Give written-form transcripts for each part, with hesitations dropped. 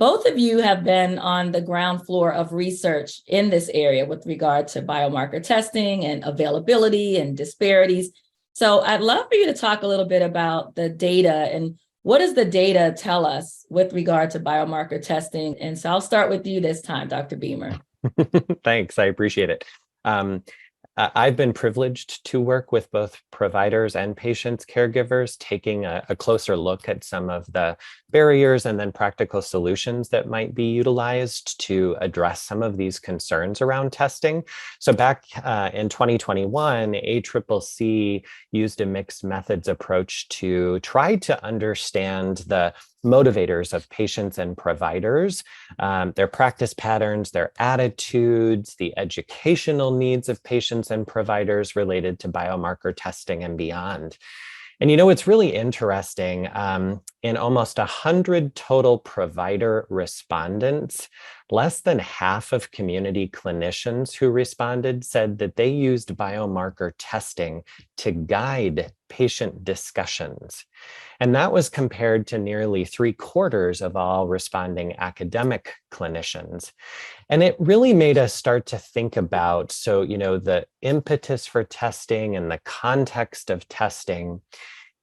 both of you have been on the ground floor of research in this area with regard to biomarker testing and availability and disparities. So I'd love for you to talk a little bit about the data and what does the data tell us with regard to biomarker testing? And so I'll start with you this time, Dr. Boehmer. Thanks, I appreciate it. I've been privileged to work with both providers and patients, caregivers, taking a closer look at some of the barriers and then practical solutions that might be utilized to address some of these concerns around testing. So back in 2021, ACCC used a mixed methods approach to try to understand the motivators of patients and providers, their practice patterns, their attitudes, the educational needs of patients and providers related to biomarker testing and beyond. And you know, it's really interesting, in almost 100 total provider respondents, less than half of community clinicians who responded said that they used biomarker testing to guide patient discussions. And that was compared to nearly 3/4 of all responding academic clinicians. And it really made us start to think about, so, you know, the impetus for testing and the context of testing.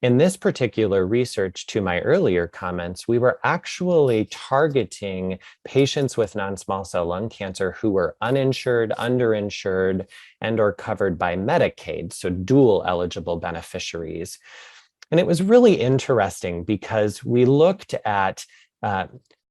In this particular research, to my earlier comments, we were actually targeting patients with non-small cell lung cancer who were uninsured, underinsured, and or covered by Medicaid, so dual eligible beneficiaries. And it was really interesting because we looked at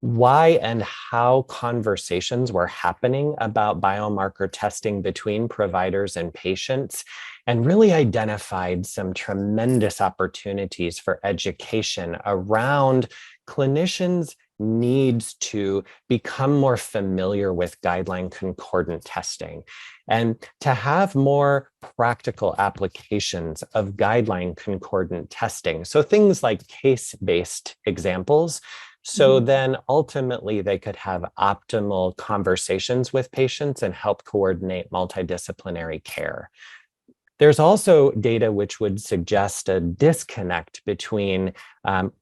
why and how conversations were happening about biomarker testing between providers and patients, and really identified some tremendous opportunities for education around clinicians' needs to become more familiar with guideline concordant testing and to have more practical applications of guideline concordant testing. So things like case-based examples. So then ultimately they could have optimal conversations with patients and help coordinate multidisciplinary care. There's also data which would suggest a disconnect between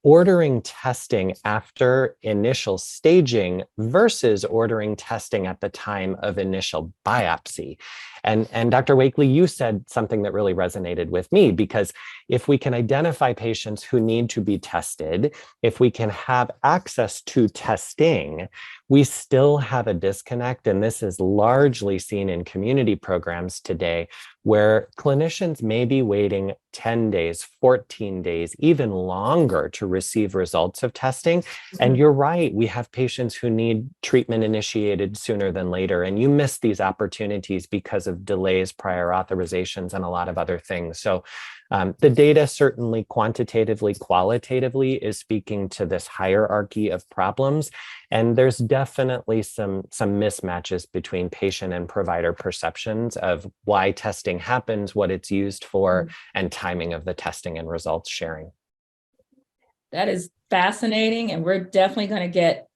ordering testing after initial staging versus ordering testing at the time of initial biopsy. And Dr. Wakelee, you said something that really resonated with me, because if we can identify patients who need to be tested, if we can have access to testing, we still have a disconnect. And this is largely seen in community programs today, where clinicians may be waiting 10 days, 14 days, even longer to receive results of testing. And you're right, we have patients who need treatment initiated sooner than later, and you miss these opportunities because of delays, prior authorizations, and a lot of other things. So the data certainly quantitatively, qualitatively is speaking to this hierarchy of problems. And there's definitely some mismatches between patient and provider perceptions of why testing happens, what it's used for, and timing of the testing and results sharing. That is fascinating. And we're definitely going to get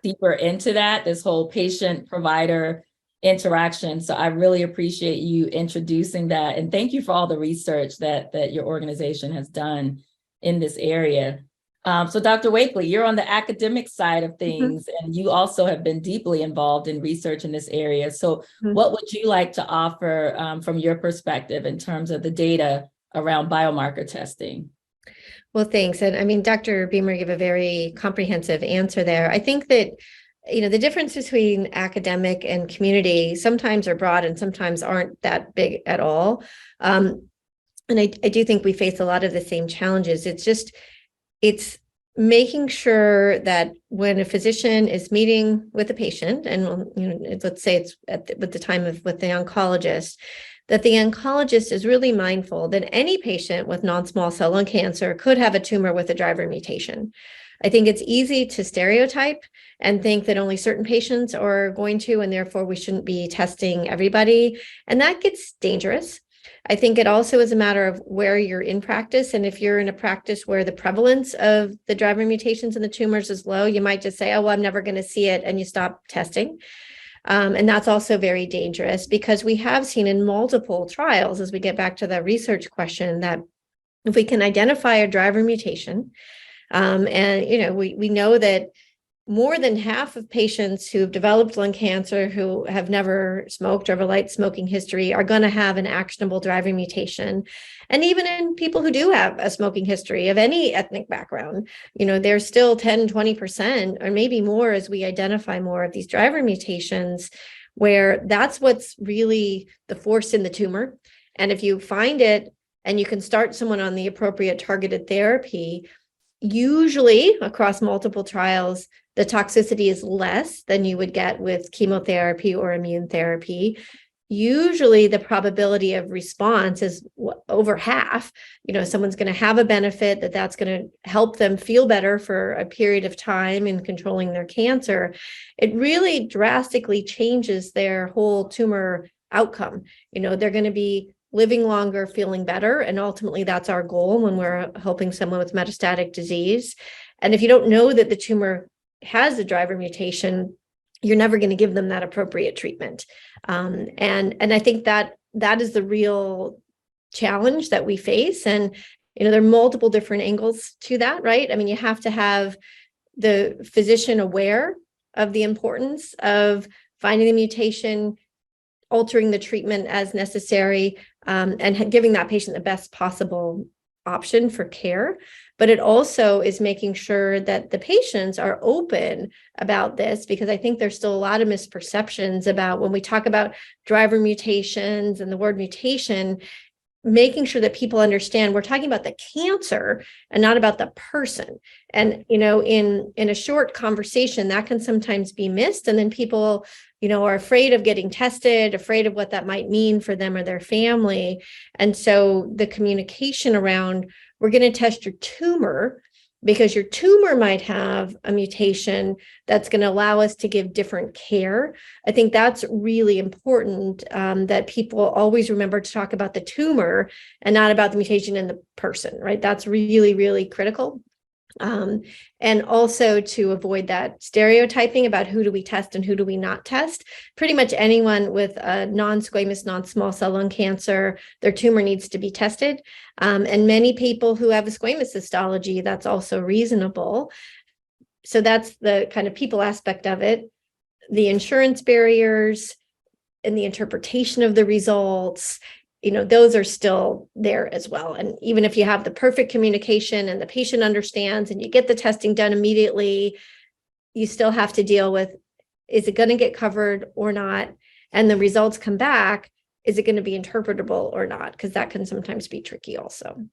deeper into that, this whole patient-provider interaction. So I really appreciate you introducing that. And thank you for all the research that your organization has done in this area. So Dr. Wakelee, you're on the academic side of things, and you also have been deeply involved in research in this area. So what would you like to offer from your perspective in terms of the data around biomarker testing? Well, thanks. And I mean, Dr. Boehmer gave a very comprehensive answer there. I think that, you know, the difference between academic and community sometimes are broad and sometimes aren't that big at all. And I do think we face a lot of the same challenges. It's making sure that when a physician is meeting with a patient, and you know, let's say it's with the time of with the oncologist, that the oncologist is really mindful that any patient with non-small cell lung cancer could have a tumor with a driver mutation. I think it's easy to stereotype and think that only certain patients are going to, and therefore we shouldn't be testing everybody. And that gets dangerous. I think it also is a matter of where you're in practice. And if you're in a practice where the prevalence of the driver mutations in the tumors is low, you might just say, oh, well, I'm never going to see it, and you stop testing. And that's also very dangerous, because we have seen in multiple trials, as we get back to the research question, that if we can identify a driver mutation, and you know, we know that more than half of patients who've developed lung cancer who have never smoked or have a light smoking history are going to have an actionable driver mutation. And even in people who do have a smoking history of any ethnic background, there's still 10, 20%, or maybe more as we identify more of these driver mutations, where that's what's really the force in the tumor. And if you find it and you can start someone on the appropriate targeted therapy, usually across multiple trials, the toxicity is less than you would get with chemotherapy or immune therapy. Usually the probability of response is over half. Someone's going to have a benefit that's going to help them feel better for a period of time in controlling their cancer. It really drastically changes their whole tumor outcome. They're going to be living longer, feeling better. And ultimately, that's our goal when we're helping someone with metastatic disease. And if you don't know that the tumor has a driver mutation, you're never going to give them that appropriate treatment. And I think that is the real challenge that we face. And, there are multiple different angles to that, right? I mean, you have to have the physician aware of the importance of finding the mutation, altering the treatment as necessary, and giving that patient the best possible option for care. But it also is making sure that the patients are open about this, because I think there's still a lot of misperceptions about when we talk about driver mutations and the word mutation, making sure that people understand we're talking about the cancer and not about the person. And, in a short conversation, that can sometimes be missed. And then people, are afraid of getting tested, afraid of what that might mean for them or their family. And so the communication around, we're going to test your tumor because your tumor might have a mutation that's going to allow us to give different care. I think that's really important, that people always remember to talk about the tumor and not about the mutation in the person, right? That's really, really critical. And also to avoid that stereotyping about who do we test and who do we not test. Pretty much anyone with a non-squamous, non-small cell lung cancer, their tumor needs to be tested. And many people who have a squamous histology, that's also reasonable. So that's the kind of people aspect of it. The insurance barriers and the interpretation of the results, those are still there as well. And even if you have the perfect communication and the patient understands and you get the testing done immediately, you still have to deal with, is it going to get covered or not? And the results come back, is it going to be interpretable or not? Because that can sometimes be tricky also.